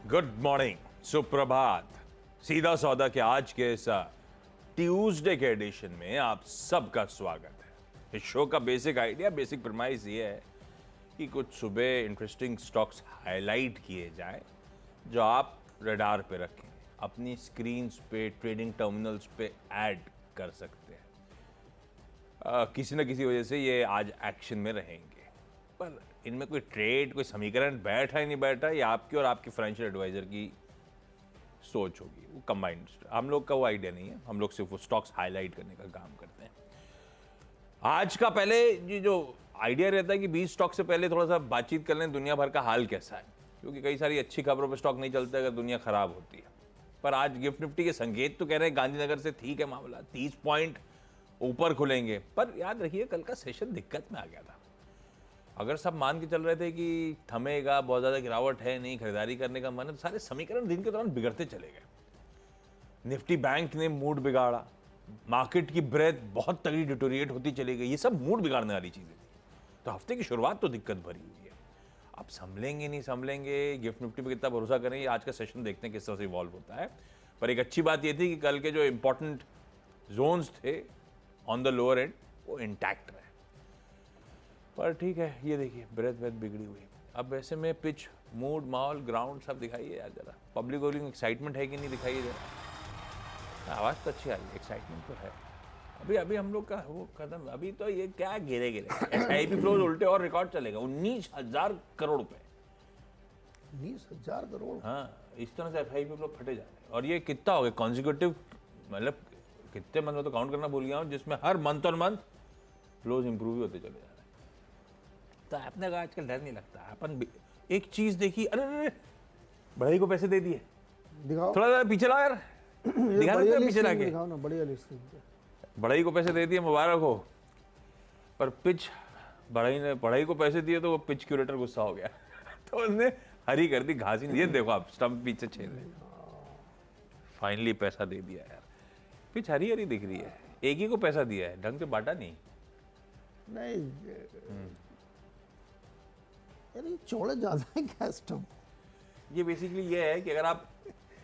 Good morning, सुप्रभात। सीधा सौदा के आज के इस ट्यूसडे के एडिशन में आप सबका स्वागत है। इस शो का बेसिक आइडिया, बेसिक प्रेमाइस ये है कि कुछ सुबह इंटरेस्टिंग स्टॉक्स हाईलाइट किए जाएं जो आप रडार पे रखें, अपनी स्क्रीन्स पे, ट्रेडिंग टर्मिनल्स पे ऐड कर सकते हैं। किसी न किसी वजह से ये आज एक्शन में रहेंगे, पर इनमें कोई ट्रेड, कोई समीकरण बैठा ही नहीं बैठा, ये आपकी और आपके फाइनेंशियल एडवाइजर की सोच होगी, वो कंबाइंड। हम लोग का वो आइडिया नहीं है, हम लोग सिर्फ वो स्टॉक्स हाईलाइट करने का काम करते हैं। आज का पहले ये जो आइडिया रहता है कि 20 स्टॉक से पहले थोड़ा सा बातचीत कर लें दुनिया भर का हाल कैसा है, क्योंकि कई सारी अच्छी खबरों पर स्टॉक नहीं चलता अगर दुनिया खराब होती है। पर आज गिफ्ट निफ्टी के संकेत तो कह रहे हैं गांधीनगर से ठीक है मामला, 30 पॉइंट ऊपर खुलेंगे। पर याद रखिए कल का सेशन दिक्कत में आ गया था। अगर सब मान के चल रहे थे कि थमेगा, बहुत ज़्यादा गिरावट है, नहीं खरीदारी करने का मन है, तो सारे समीकरण दिन के दौरान बिगड़ते चले गए। निफ्टी बैंक ने मूड बिगाड़ा, मार्केट की ब्रेथ बहुत तगड़ी डिटोरिएट होती चली गई। ये सब मूड बिगाड़ने वाली चीज़ें थी। तो हफ्ते की शुरुआत तो दिक्कत भरी हुई है। अब संभलेंगे नहीं संभलेंगे, गिफ्ट निफ्टी पे कितना भरोसा करें, आज का सेशन देखते हैं किस तरह से इवॉल्व होता है। पर एक अच्छी बात यह थी कि कल के जो इंपॉर्टेंट जोन्स थे ऑन द लोअर एंड वो इंटैक्ट रहे। पर ठीक है, ये देखिए ब्रेथ बिगड़ी हुई। अब वैसे में पिच, मूड, माहौल, ग्राउंड सब दिखाइए यार जरा। पब्लिक वोलिंग एक्साइटमेंट है कि नहीं दिखाइए जरा। आवाज़ तो अच्छी आ रही है, एक्साइटमेंट तो है। अभी हम लोग का वो कदम, अभी तो ये क्या गिरे SIP फ्लोज उल्टे और रिकॉर्ड चलेगा। 19,000 करोड़ रुपए। 19,000 करोड़। हाँ, इस तरह से FIP फ्लो फटे जा रहे हैं। और ये कितना हो गया कॉन्जिक्यूटिव, मतलब कितने मंथ में तो काउंट करना भूल गया हूँ, जिसमें हर मंथ और मंथ फ्लोज इंप्रूव होते चले जा रहे हैं। तो आपने कहा आजकल डर नहीं लगता। अपन एक चीज देखी, अरे बढ़ई को पैसे दे दिए, दिखाओ थोड़ा सा पीछे लाओ यार, दिखा देते हैं पीछे लाके। दिखाओ ना बड़ी वाली स्क्रीन पे। बढ़ई को पैसे दे दिए, मुबारक हो। पर पिच, बढ़ई को पैसे दिए तो वो पिच क्यूरेटर गुस्सा हो गया तो उसने हरी कर दी, घास ही नहीं। ये देखो आप, स्टंप पीछे छेद है। फाइनली पैसा दे दिया यार। पिच हरी हरी दिख रही है, एक ही को पैसा दिया है, ढंग से बांटा नहीं। यार ये चौड़े ज्यादा है क्या स्टंप? ये बेसिकली ये है कि अगर आप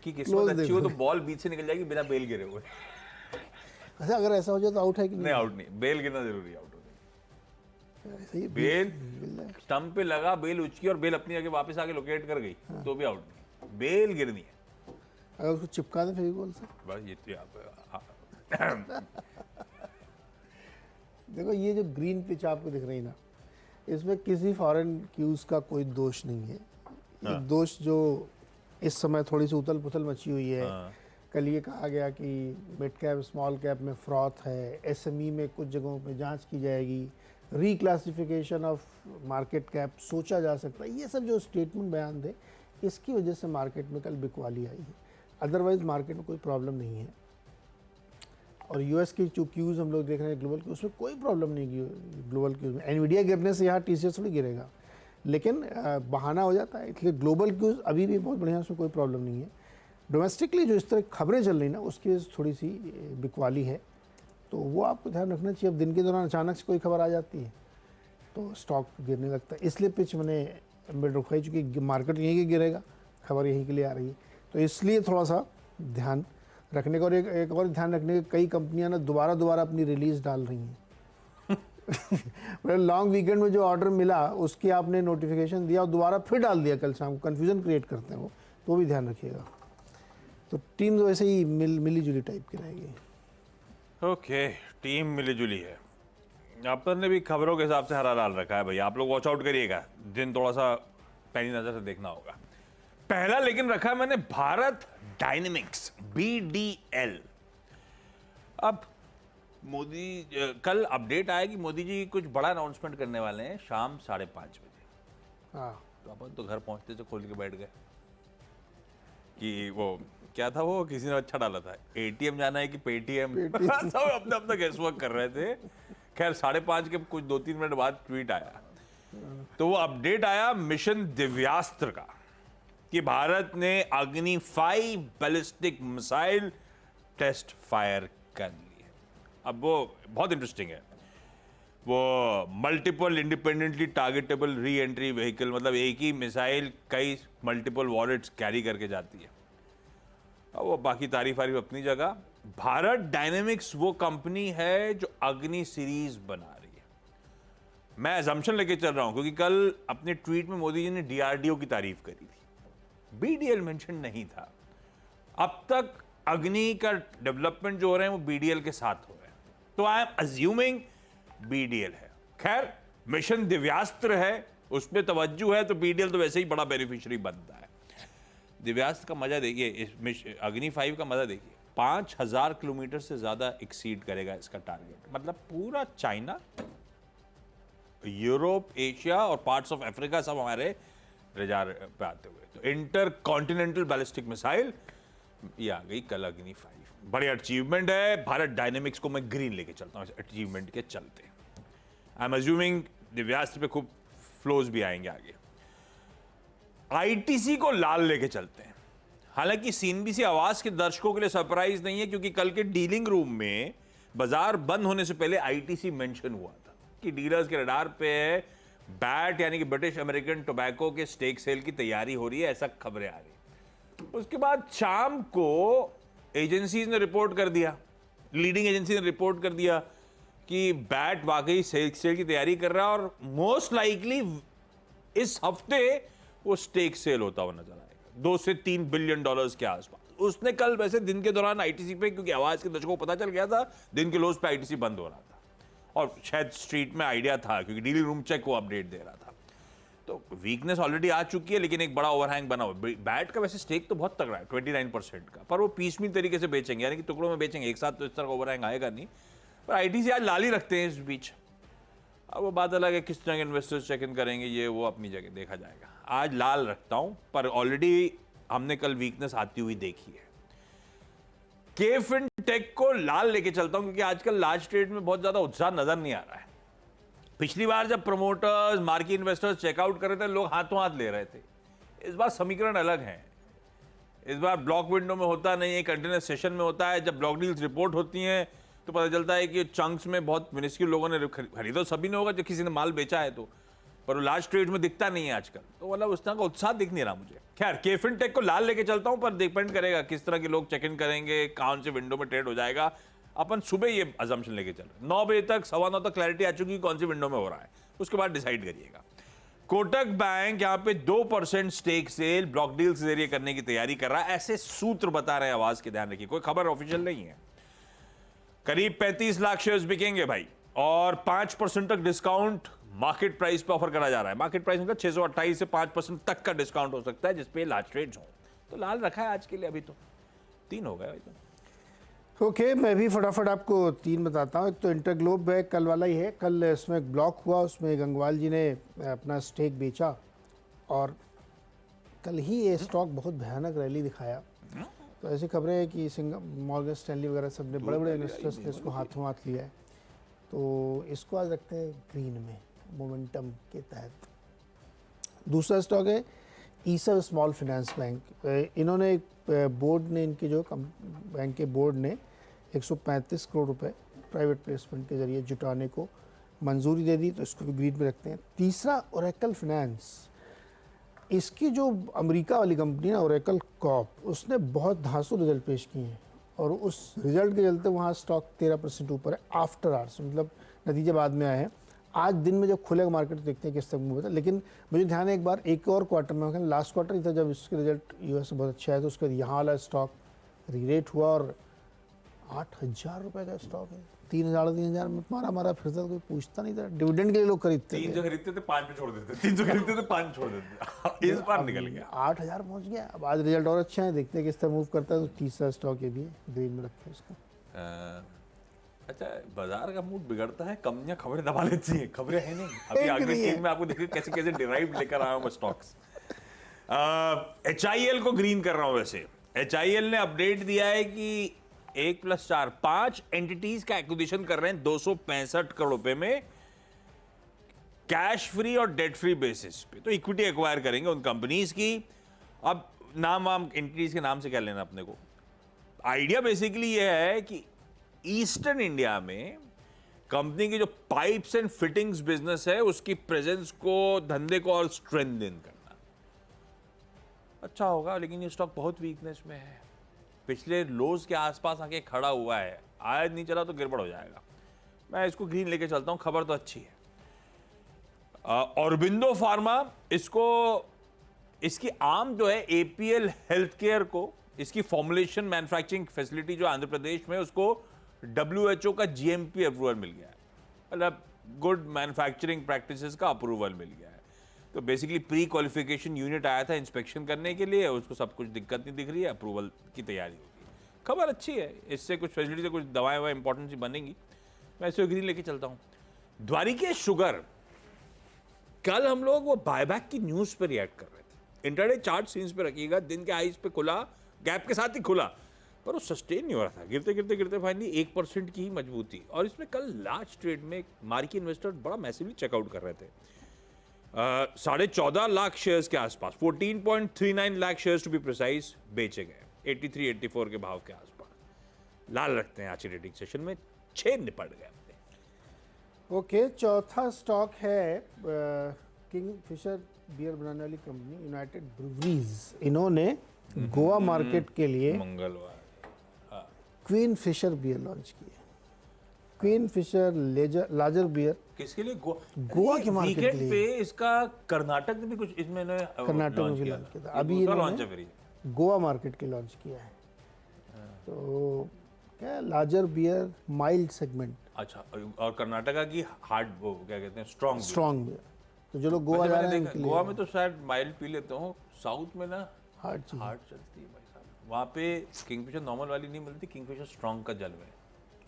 की किस्मत अच्छी हो तो बॉल बीच से निकल जाएगी बिना बेल गिरे हुए। अच्छा, अगर ऐसा हो जाए तो आउट है कि नहीं? आउट नहीं, बेल गिरना जरूरी है आउट होने। ऐसा ही बेल स्टंप पे लगा, बेल उचकी और बेल अपनी जगह वापस आके लोकेट कर गई तो भी आउट नहीं, बेल गिरनी है। अगर उसको चिपका दे फेविकोल से, बस ये तो आप देखो ये जो ग्रीन पिच आपको दिख रही है ना, इसमें किसी फॉरेन क्यूज का कोई दोष नहीं है। ये दोष जो इस समय थोड़ी सी उथल पुथल मची हुई है। कल ये कहा गया कि मिड कैप स्मॉल कैप में फ्रॉथ है, SME में कुछ जगहों पे जांच की जाएगी, रीक्लासिफिकेशन ऑफ मार्केट कैप सोचा जा सकता है। ये सब जो स्टेटमेंट बयान थे, इसकी वजह से मार्केट में कल बिकवाली आई है। अदरवाइज मार्केट में कोई प्रॉब्लम नहीं है। और US की जो क्यूज़ हम लोग देख रहे हैं ग्लोबल की, उसमें कोई प्रॉब्लम नहीं की ग्लोबल क्यूज़ में। एनवीडिया गिरने से यहाँ TCS थोड़ी गिरेगा, लेकिन बहाना हो जाता है। इसलिए ग्लोबल क्यूज़ अभी भी बहुत बढ़िया, उसमें कोई प्रॉब्लम नहीं है। डोमेस्टिकली जो इस तरह खबरें चल रही ना, उसकी वजह से थोड़ी सी बिकवाली है, तो वो आपको ध्यान रखना चाहिए। अब दिन के दौरान अचानक से कोई खबर आ जाती है तो स्टॉक गिरने लगता है। इसलिए पिच मैंने रुकवाई, चूँकि मार्केट यहीं के गिरेगा, खबर यहीं के लिए आ रही है, तो इसलिए थोड़ा सा ध्यान रखने का। और एक और ध्यान रखने का, कई कंपनियां ना दोबारा अपनी रिलीज डाल रही हैं मतलब लॉन्ग वीकेंड में जो ऑर्डर मिला उसकी आपने नोटिफिकेशन दिया और दोबारा फिर डाल दिया कल शाम को, कन्फ्यूजन क्रिएट करते हैं वो, तो भी ध्यान रखिएगा। तो टीम तो वैसे ही मिली जुली टाइप की रहेगी। ओके, टीम मिली जुली है। अपन ने भी खबरों के हिसाब से हरा डाल रखा है भाई, आप लोग वॉच आउट करिएगा, दिन थोड़ा सा पैनी नजर से देखना होगा। पहला लेकिन रखा है मैंने भारत डायनेमिक्स, BDL। अब मोदी, कल अपडेट आया कि मोदी जी कुछ बड़ा अनाउंसमेंट करने वाले हैं शाम 5:30 बजे। हाँ, तो अपन तो घर पहुंचते से खोल के बैठ गए कि वो क्या था, वो किसी ने अच्छा डाला था, ATM जाना है कि पेटीएम सब अपना अपना गैस वर्क कर रहे थे। खैर 5:30 के कुछ 2-3 मिनट बाद ट्वीट आया, तो वो अपडेट आया मिशन दिव्यास्त्र का कि भारत ने अग्नि 5 बैलिस्टिक मिसाइल टेस्ट फायर कर ली है। अब वो बहुत इंटरेस्टिंग है। वो multiple independently targetable re entry vehicle, मतलब एक ही मिसाइल कई मल्टीपल वॉलेट्स कैरी करके जाती है। अब वो बाकी तारीफ अपनी जगह। भारत डायनेमिक्स वो कंपनी है जो अग्नि सीरीज बना रही है। मैं अजम्पशन लेके चल रहा हूं क्योंकि कल अपने ट्वीट में मोदी जी ने डीआरडीओ की तारीफ करी थी, बीडीएल मेंशन नहीं था। अब तक अग्नि का डेवलपमेंट जो हो रहे हैं वो बीडीएल के साथ हो रहे हैं, तो आई एम अज्यूमिंग बीडीएल है। खैर, मिशन दिव्यास्त्र है, उसमें तवज्जो है, तो बीडीएल तो वैसे ही बड़ा बेनिफिशियरी बनता है। दिव्यास्त्र का मजा देखिए, इस अग्नि 5 का मजा देखिए, 5000 किलोमीटर से ज्यादा एक्सीड करेगा इसका टारगेट। मतलब पूरा चाइना, यूरोप, एशिया और पार्ट्स ऑफ अफ्रीका सब हमारे रडार पे आते हुए। तो इंटर कॉन्टिनेंटल बैलिस्टिक मिसाइल ये आ गई कल अग्नि 5। बड़ी अचीवमेंट है। भारत डायनेमिक्स को मैं ग्रीन लेके चलता हूं इस अचीवमेंट के चलते। आई एम अज्यूमिंग दिव्यास्त्र पे खूब फ्लोज भी आएंगे आगे। आईटीसी को लाल लेके चलते हैं। हालांकि सीएनबीसी आवाज के दर्शकों के लिए सरप्राइज नहीं है, क्योंकि कल के डीलिंग रूम में बाजार बंद होने से पहले आईटीसी मेंशन हुआ था कि डीलर्स के रडार पे बैट यानी कि ब्रिटिश अमेरिकन टोबैको के स्टेक सेल की तैयारी हो रही है, ऐसा खबरें आ रही। उसके बाद शाम को एजेंसीज ने रिपोर्ट कर दिया, लीडिंग एजेंसी ने रिपोर्ट कर दिया कि बैट वाकई सेल की तैयारी कर रहा है और मोस्ट लाइकली इस हफ्ते वो स्टेक सेल होता हुआ नजर आएगा 2 से 3 बिलियन डॉलर्स के आसपास। उसने कल वैसे दिन के दौरान आईटीसी पे, क्योंकि आवाज के दर्शकों को पता चल गया था दिन के लोज पे आईटीसी बंद हो रहा था और शायद स्ट्रीट में आइडिया था क्योंकि डीलिंग रूम चेक को अपडेट दे रहा था, तो वीकनेस ऑलरेडी आ चुकी है, लेकिन एक बड़ा ओवरहैंग बना हुआ। बैट का वैसे स्टेक तो बहुत तगड़ा है 29% का, पर वो पीसमील तरीके से बेचेंगे, यानी कि टुकड़ों में बेचेंगे, एक साथ तो इस तरह का ओवरहैंग आएगा नहीं। पर आईटीसी आज लाल ही रखते हैं इस बीच। अब वो बात अलग है किस तरह के इन्वेस्टर्स चेक इन करेंगे, ये वो अपनी जगह देखा जाएगा। आज लाल रखता हूं, पर ऑलरेडी हमने कल वीकनेस आती हुई देखी है। केफिनटेक को लाल लेके चलता हूं क्योंकि आजकल लार्ज ट्रेड में बहुत ज्यादा उत्साह नजर नहीं आ रहा है। पिछली बार जब प्रमोटर्स, मार्केट इन्वेस्टर्स चेकआउट कर रहे थे, लोग हाथों हाथ ले रहे थे। इस बार समीकरण अलग है। इस बार ब्लॉक विंडो में होता नहीं है, कंटिन्यूस सेशन में होता है। जब ब्लॉक डील्स रिपोर्ट होती हैं तो पता चलता है कि चंक्स में बहुत मिनिस्क्यूल लोगों ने खरीदा, सभी ने होगा जो किसी ने माल बेचा है तो, पर वो लार्ज ट्रेड में दिखता नहीं है आजकल, तो मतलब उस तरह का उत्साह दिख नहीं रहा मुझे। खैर, केफिनटेक को लाल लेके चलता हूं, पर डिपेंड करेगा किस तरह के लोग चेक इन करेंगे, कौन से विंडो में ट्रेड हो जाएगा। अपन सुबह ये अजम्पशन लेके चल रहे हैं, 9 बजे तक 9:15 तक क्लैरिटी आ चुकी है कौन सी विंडो में हो रहा है, उसके बाद डिसाइड करिएगा। कोटक बैंक यहाँ पे 2% स्टेक सेल ब्लॉक डील के जरिए करने की तैयारी कर रहा है, ऐसे सूत्र बता रहे हैं, आवाज के ध्यान रखिए, कोई खबर ऑफिशियल नहीं है। करीब 35 लाख शेयर्स बिकेंगे भाई, और 5% तक डिस्काउंट मार्केट प्राइस पे ऑफर करा जा रहा है। मार्केट प्राइस मतलब 628 से 5% तक का डिस्काउंट हो सकता है जिसपे लार्ज ट्रेड्स हो। तो लाल रखा है आज के लिए, अभी तो 3 हो गए भाई। तो ओके, मैं भी फटाफट आपको 3 बताता हूँ। एक तो इंटरग्लोब है, कल वाला ही है। कल इसमें एक ब्लॉक हुआ, उसमें गंगवाल जी ने अपना स्टेक बेचा और कल ही ये स्टॉक बहुत भयानक रैली दिखाया। तो ऐसी खबरें हैं कि मॉर्गन स्टैनली वगैरह सब ने, बड़े बड़े इन्वेस्टर्स ने इसको हाथों हाथ लिया है। तो इसको आज रखते हैं ग्रीन में, मोमेंटम के तहत। दूसरा स्टॉक है ईसब स्मॉल फाइनेंस बैंक। इन्होंने बोर्ड ने, इनके जो बैंक के बोर्ड ने 135 करोड़ रुपए प्राइवेट प्लेसमेंट के जरिए जुटाने को मंजूरी दे दी, तो इसको भी ग्रीन में रखते हैं। तीसरा ओरेकल फाइनेंस, इसकी जो अमेरिका वाली कंपनी है ओरेकल कॉर्प, उसने बहुत धांसू रिजल्ट पेश किए हैं और उस रिजल्ट के चलते वहाँ स्टॉक 13% ऊपर है आफ्टर आवर्स, मतलब नतीजे बाद में आए हैं। आज दिन में जब खुलेगा मार्केट तो देखते हैं किस तक मूव होता है। लेकिन मुझे ध्यान है एक और क्वार्टर में, लास्ट क्वार्टर ही था जब इसके रिजल्ट यूएस में बहुत अच्छा है, तो उसके बाद यहाँ वाला स्टॉक रीरेट हुआ और 8,000 रुपये का स्टॉक है। 3,000 में मारा फिरता, कोई पूछता नहीं था। डिविडेंड के लिए लोग खरीदते 300 खरीदते थे, 5 पे छोड़ देते, 300 खरीदते थे, 5 छोड़ देते। इस बार निकल गया, 8,000 पहुंच गया। अब आज रिजल्ट और अच्छा है, देखते हैं किस तरह मूव करता है। तो तीसरा स्टॉक ये भी ग्रीन में रखते हैं इसको। अच्छा, बाजार का मूड बिगड़ता है, कंपनियां खबरें दबा लेती हैं, खबरें है नहीं। अभी आगे टीम में आपको देखिए कैसे कैसे डिराइव लेकर आया हूं मैं स्टॉक्स। HIL को ग्रीन कर रहा हूं। वैसे HIL ने अपडेट दिया है कि 1+4 5 एंटिटीज का एक्विजिशन कर रहे हैं 265 करोड़ रुपए में, कैश फ्री और डेट फ्री बेसिस पे। तो इक्विटी एक्वायर करेंगे उन कंपनीज की। अब नाम एंटिटीज के नाम से क्या लेना अपने को। आइडिया बेसिकली ये है कि ईस्टर्न इंडिया में कंपनी की जो पाइप्स एंड फिटिंग्स बिजनेस है उसकी प्रेजेंस को, धंधे को और स्ट्रेंथन करना अच्छा होगा। लेकिन ये स्टॉक बहुत वीकनेस में है, पिछले लोज के आसपास आके खड़ा हुआ है, आज नहीं चला तो गिरबड़ हो जाएगा। मैं इसको ग्रीन लेके चलता हूं, खबर तो अच्छी है। ऑरबिंदो फार्मा, इसकी आर्म जो है एपीएल हेल्थ केयर को, इसकी फॉर्मुलेशन मैन्युफैक्चरिंग फैसिलिटी जो आंध्र प्रदेश में, उसको WHO का GMP अप्रूवल मिल गया है, मतलब गुड मैन्युफैक्चरिंग प्रैक्टिसेस का अप्रूवल मिल गया है। तो बेसिकली प्री क्वालिफिकेशन यूनिट आया था इंस्पेक्शन करने के लिए, उसको सब कुछ दिक्कत नहीं दिख रही है, अप्रूवल की तैयारी होगी। खबर अच्छी है, इससे कुछ फैसिलिटी से कुछ दवाएं ववाएं इंपॉर्टेंट सी बनेंगी। मैं इसे ग्रीन लेके चलता हूं। द्वारिकेश शुगर, कल हम लोग वो बायबैक की न्यूज पे रिएक्ट कर रहे थे। इंटरडे चार्ट सीन्स पे रखिएगा, दिन के हाईज पे खुला, गैप के साथ ही खुला, पर वो सस्टेन नहीं हो रहा था, गिरते गिरते गिरते फाइनली 1% की ही मजबूती। और इसमें कल लार्ज ट्रेड में मार्केट इन्वेस्टर बड़ा मैसिवली चेकआउट कर रहे थे। 14.5 लाख शेयर्स के आसपास, 14.39 lakh shares to be precise, बेचे गए 83-84 के भाव के आसपास। लाल रखते हैं आज की रेटिंग सेशन में, 6 निपट गए अपने। ओके, चौथा स्टॉक है किंग फिशर बियर बनाने वाली कंपनी यूनाइटेड ब्रूवरीज। इन्होंने गोवा मार्केट के लिए मंगलवार क्वीन फिशर बियर लॉन्च की है। क्वीन फिशर लार्जर बियर किसके लिए? गोवा के मार्केट के वीकेंड लिए। पे इसका कर्नाटक में भी कुछ इसमें कर्नाटक में भी लॉन्च किया था, अभी इन्होंने गोवा मार्केट के लॉन्च किया है। तो क्या, लार्जर बियर माइल्ड सेगमेंट। अच्छा, और कर्नाटका की हार्ड, वो क्या कहते हैं, स्ट्रॉन्ग बियर। तो जो लोग गोवा जा रहे हैं उनके लिए गोवा में तो शायद माइल्ड पी लेते हो, साउथ में ना हार्ड हार्ड चलती है भाई साहब। वहाँ पे किंगफिशर नॉर्मल वाली नहीं मिलती, किंगफिशर स्ट्रॉन्ग का जलवा है,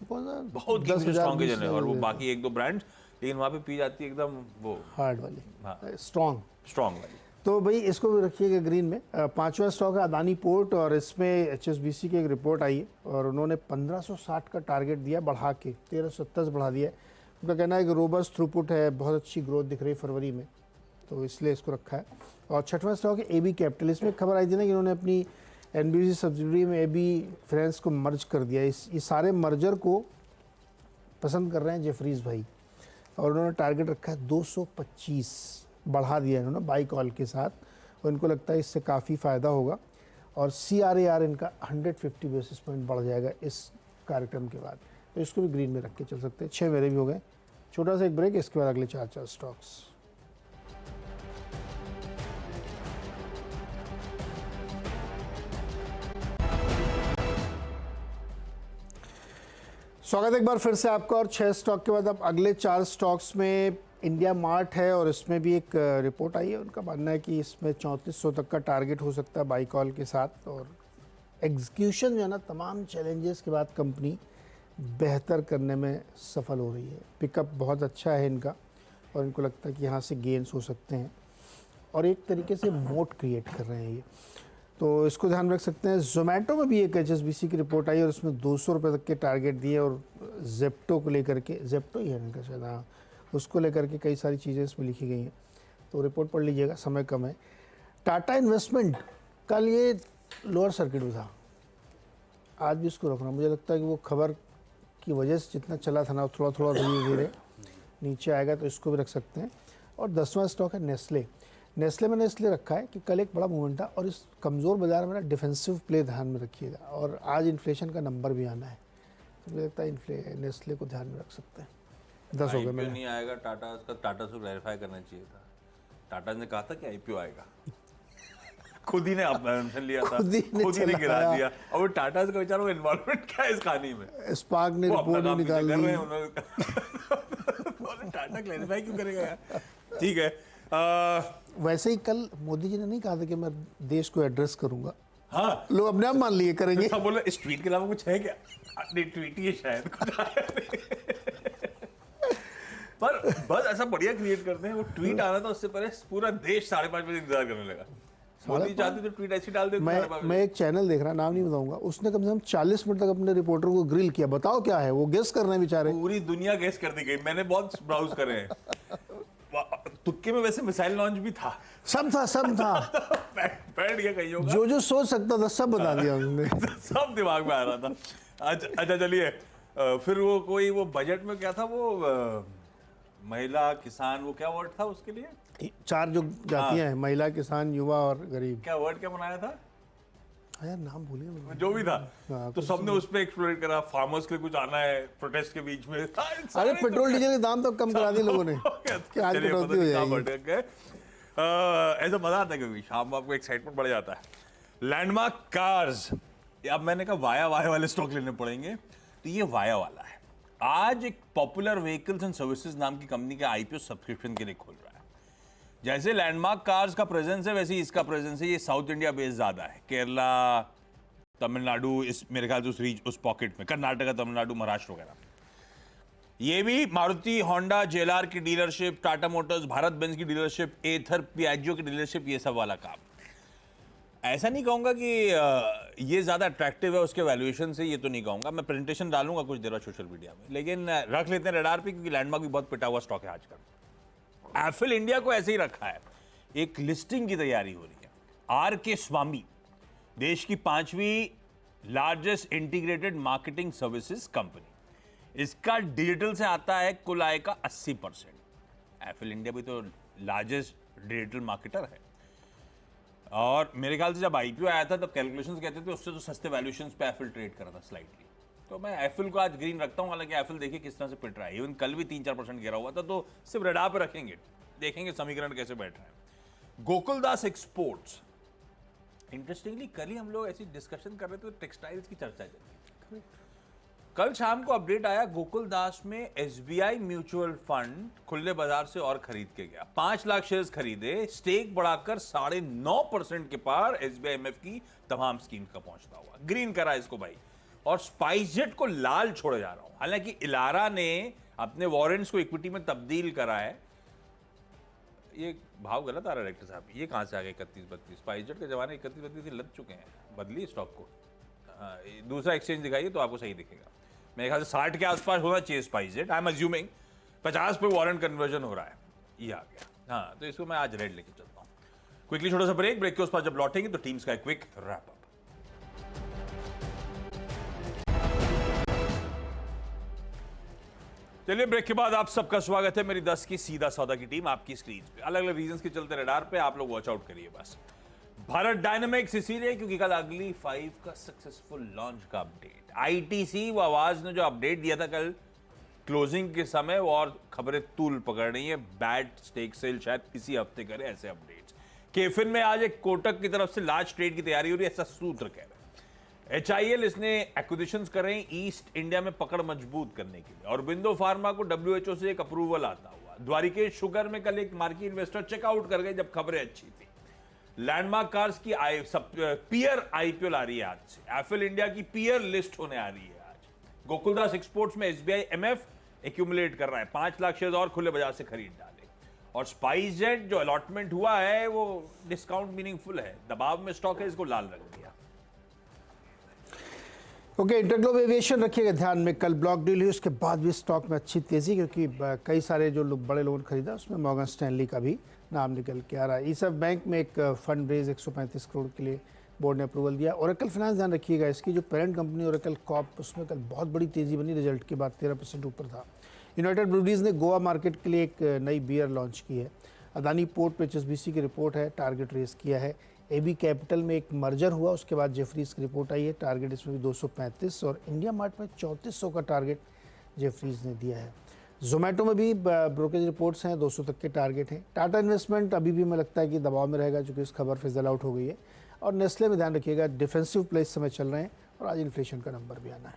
बहुत किंगफिशर स्ट्रॉन्ग के जलवे, और वो बाकी 1-2 ब्रांड्स, लेकिन वहाँ पे पी जाती है एकदम वो हार्ड वाली, हाँ, स्ट्रॉन्ग वाली। तो भाई इसको भी रखिएगा ग्रीन में। पांचवा स्टॉक है अदानी पोर्ट, और इसमें HSBC की एक रिपोर्ट आई है और उन्होंने 1560 का टारगेट दिया, बढ़ा के 1370 बढ़ा दिया है। उनका कहना है कि रोबस्ट थ्रूपुट है, बहुत अच्छी ग्रोथ दिख रही है फरवरी में, तो इसलिए इसको रखा है। और छठवां स्टॉक है AB कैपिटल। इसमें खबर आई थी ना कि उन्होंने अपनी NBC सब्सिडरी में AB फाइनेंस को मर्ज कर दिया। ये सारे मर्जर को पसंद कर रहे हैं जेफरीज भाई, और उन्होंने टारगेट रखा है 225, बढ़ा दिया इन्होंने बाई कॉल के साथ, और इनको लगता है इससे काफ़ी फ़ायदा होगा। और CRAR इनका 150 बेसिस पॉइंट बढ़ जाएगा इस कार्यक्रम के बाद, तो इसको भी ग्रीन में रख के चल सकते हैं। 6 मेरे भी हो गए। छोटा सा एक ब्रेक, इसके बाद अगले 4 स्टॉक्स। स्वागत है एक बार फिर से आपका, और 6 स्टॉक के बाद अब अगले 4 स्टॉक्स में इंडिया मार्ट है, और इसमें भी एक रिपोर्ट आई है। उनका मानना है कि इसमें 3400 तक का टारगेट हो सकता है बाई कॉल के साथ, और एग्जीक्यूशन जो है ना, तमाम चैलेंजेस के बाद कंपनी बेहतर करने में सफल हो रही है। पिकअप बहुत अच्छा है इनका, और इनको लगता है कि यहाँ से गेन्स हो सकते हैं, और एक तरीके से मोट क्रिएट कर रहे हैं ये, तो इसको ध्यान में रख सकते हैं। जोमेटो में भी एक HSBC की रिपोर्ट आई और उसमें 200 रुपये तक के टारगेट दिए, और जेप्टो को लेकर के, जेप्टो ही है इनका शायद, हाँ, उसको लेकर के कई सारी चीज़ें इसमें लिखी गई हैं, तो रिपोर्ट पढ़ लीजिएगा, समय कम है। टाटा इन्वेस्टमेंट, कल ये लोअर सर्किट में था, आज भी इसको रखना, मुझे लगता है कि वो खबर की वजह से जितना चला था ना, थोड़ा थोड़ा धीरे धीरे नीचे आएगा, तो इसको भी रख सकते हैं। और 10वां स्टॉक है नेस्ले। नेस्ले मैंने इसलिए रखा है कि कल एक बड़ा मूवमेंट था, और इस कमज़ोर बाजार में ना डिफेंसिव प्ले ध्यान में रखिएगा, और आज इन्फ्लेशन का नंबर भी आना है, तो मुझे लगता है नेस्ले को ध्यान में रख सकते हैं। 10 हो गए। मैंने नहीं आएगा टाटा, का टाटा से क्लैरिफाई करना चाहिए था। टाटा ने कहा था कि IPO आएगा, खुद ही ने अपना लिया था, खुद ही ने गिरा दिया, और वो टाटा का बेचारा इन्वॉल्वमेंट क्या है इस कहानी में? स्पार्क ने रिपोर्ट निकाल दी, टाटा क्लैरिफाई क्यों करेगा यार? ठीक है। वैसे ही कल मोदी जी ने नहीं कहा था कि मैं देश को एड्रेस करूंगा, हाँ, लोग अपने आप मान लिए करेंगे। सब बोले इस ट्वीट के अलावा कुछ है क्या? नहीं, ट्वीट ही है शायद, कुछ आया नहीं। पर बस ऐसा बढ़िया क्रिएट करते हैं, वो ट्वीट आना था, उससे पहले पूरा देश 5:30 बजे इंतजार करने लगा। मोदी चाहते तो ट्वीट ऐसी डाल देते। मैं एक चैनल देख रहा, नाम नहीं बताऊंगा, उसने कम से कम 40 मिनट तक अपने रिपोर्टर को ग्रिल किया, बताओ क्या है, वो गेस कर रहे हैं बेचारे। पूरी दुनिया गेस कर दी गई, मैंने बहुत ब्राउज करे हैं। तुक्के में वैसे मिसाइल लॉन्च भी था, सब था बैठ गया कहीं होगा, जो सोच सकता था सब बता दिया उन्होंने। सब दिमाग में आ रहा था। अच्छा चलिए, फिर वो कोई वो बजट में क्या था वो महिला किसान, वो क्या वर्ड था उसके लिए? चार जो जातियां हैं, महिला, किसान, युवा और गरीब। क्या वर्ड क्या बनाया था? यार नाम भूल गया मैं। जो भी था, हाँ, तो सबने उस पर एक्सप्लोरेट करा। फार्मर्स के लिए कुछ आना है प्रोटेस्ट के बीच में। अरे पेट्रोल डीजल के दाम तो कम करा दिए लोगों ने कि आज चलिए, कटौती पता हो नहीं कहाँ जाएगी। भटक गए। ऐसा मजा आता है कभी शाम में, आपको एक्साइटमेंट बढ़ जाता है। लैंडमार्क कार्स, अब मैंने कहा वाया वाले स्टॉक लेने पड़ेंगे, तो ये वाया वाला है। आज एक पॉपुलर व्हीकल्स एंड सर्विसेज नाम की कंपनी का आईपीओ सब्सक्रिप्शन के लिए खोल रहा है। जैसे लैंडमार्क कार्स का प्रेजेंस है, वैसे ही इसका प्रेजेंस है। ये साउथ इंडिया बेस्ड ज्यादा है, केरला, तमिलनाडु, इस मेरे ख्याल से उस पॉकेट में, कर्नाटका, तमिलनाडु, महाराष्ट्र वगैरह। ये भी मारुति, होंडा, जेएलआर की dealership, Tata Motors, Bharat Benz की डीलरशिप, एथर, पियाजियो की डीलरशिप, ये सब वाला काम। ऐसा नहीं कहूंगा कि ये ज्यादा अट्रैक्टिव है उसके वैल्यूएशन से, ये तो नहीं कहूंगा। मैं प्रेजेंटेशन डालूंगा कुछ देर बाद सोशल मीडिया में, लेकिन रख लेते हैं रडार पे, क्योंकि लैंडमार्क भी बहुत पिटा हुआ स्टॉक है आजकल। एफिल इंडिया को ऐसे ही रखा है, एक लिस्टिंग की तैयारी हो रही है। आर के स्वामी, देश की 5वीं largest integrated marketing services company. इसका डिजिटल से आता है कुल आय का 80%। एफिल इंडिया भी तो लार्जेस्ट डिजिटल मार्केटर है। और मेरे ख्याल से जब आईपीओ आया था तब कैलकुलेशंस कहते थे उससे तो सस्ते वैल्यूएशंस पे एफिल ट्रेड कर रहा था स्लाइटली। तो मैं एफिल को आज ग्रीन रखता हूं, हालांकि एफिल देखिए किस तरह से पिट रहा है। इवन कल भी 3-4% गिरा हुआ था, तो सिर्फ रडार पे रखेंगे, देखेंगे समीकरण कैसे बैठ रहा है। गोकुलदास एक्सपोर्ट्स, इंटरेस्टिंगली कल ही हम लोग ऐसी डिस्कशन कर रहे थे तो टेक्सटाइल्स की चर्चा चली। कल शाम को अपडेट आया, गोकुलदास में एसबीआई म्यूचुअल फंड खुले बाजार से और खरीद के गया। 5 लाख शेयर्स खरीदे, स्टेक बढ़ाकर 9.5% के पार एसबीआई एमएफ की तमाम स्कीम का पहुंचता हुआ। ग्रीन करा इसको भाई, और स्पाइसजेट को लाल छोड़े जा रहा हूं। हालांकि इलारा ने अपने वारंट्स को इक्विटी में तब्दील करा है। ये भाव गलत आ रहा है डायरेक्टर साहब, ये कहां से आ गए 31-32? स्पाइसजेट के जमाने 31-32 लग चुके हैं, बदलिए स्टॉक को। दूसरा एक्सचेंज दिखाइए तो आपको सही दिखेगा। मेरे ख्याल से 60 के आसपास होना चाहिए स्पाइसजेट। आई एम अज्यूमिंग 50 पे वारंट कन्वर्जन हो रहा है, ये आ गया। हाँ, तो इसको मैं आज रेड लेके चलता हूँ। क्विकली छोटा सा ब्रेक के उस पर जब लौटेंगे तो टीम्स का क्विक रैप अप। चलिए, ब्रेक के बाद आप सबका स्वागत है मेरी 10 की सीधा सौदा की टीम आपकी स्क्रीन पे। अलग अलग रीजंस के चलते रडार पे, आप लोग वॉच आउट करिए बस। भारत डायनामिक्स इसीलिए क्योंकि कल अगली 5 का सक्सेसफुल लॉन्च का अपडेट। आईटीसी व आवाज ने जो अपडेट दिया था कल क्लोजिंग के समय, वो और खबरें तूल पकड़ रही है। बैड स्टेक सेल शायद इसी हफ्ते करे, ऐसे अपडेट्स। केफिन में आज एक कोटक की तरफ से लार्ज ट्रेड की तैयारी हो रही है, ऐसा सूत्र कह रहे हैं। एचआईएल, इसने एक्विजिशंस कर रहे हैं ईस्ट इंडिया में पकड़ मजबूत करने के लिए। और बिंदो फार्मा को डब्ल्यूएचओ से एक अप्रूवल आता हुआ। द्वारिकेश शुगर में कल एक मार्केट इन्वेस्टर चेकआउट कर गए जब खबरें अच्छी थी। लैंडमार्क कार्स की पीयर आईपीओ आ रही है आज से। एफिल इंडिया की पीयर लिस्ट होने आ रही है आज। गोकुलदास एक्सपोर्ट्स में एसबीआई एमएफ एक्यूमुलेट कर रहा है, 5 लाख शेयर और खुले बाजार से खरीद डाले। और स्पाइसजेट जो अलॉटमेंट हुआ है वो डिस्काउंट मीनिंगफुल है, दबाव में स्टॉक है, इसको लाल रख दिया। ओके, इंटरग्लोब एविएशन रखिएगा ध्यान में, कल ब्लॉक डील हुई, उसके बाद भी स्टॉक में अच्छी तेजी, क्योंकि कई सारे जो लोग बड़े लोगों ने खरीदा उसमें मॉर्गन स्टैनली का भी नाम निकल के आ रहा है। ईसब बैंक में एक फंड रेज 135 करोड़ के लिए बोर्ड ने अप्रूवल दिया। ओरेकल फाइनेंस, ध्यान रखिएगा, इसकी जो पेरेंट कंपनी ओरेकल कॉर्प, उसमें कल बहुत बड़ी तेजी बनी, रिजल्ट के बाद 13% ऊपर था। यूनाइटेड ब्रूडीज ने गोवा मार्केट के लिए एक नई बियर लॉन्च की है। अदानी पोर्ट पे एचएसबीसी की रिपोर्ट है, टारगेट रेस किया है। एबी कैपिटल में एक मर्जर हुआ, उसके बाद जेफरीज की रिपोर्ट आई है, टारगेट इसमें भी 235, और इंडिया मार्ट में 3400 का टारगेट जेफरीज ने दिया है। जोमेटो में भी ब्रोकेज रिपोर्ट्स हैं, 200 तक के टारगेट हैं। टाटा इन्वेस्टमेंट अभी भी हमें लगता है कि दबाव में रहेगा, चूँकि इस खबर फिजल आउट हो गई है। और नेस्ले में ध्यान रखिएगा, डिफेंसिव प्ले इस समय चल रहे हैं, और आज इन्फ्लेशन का नंबर भी आना है।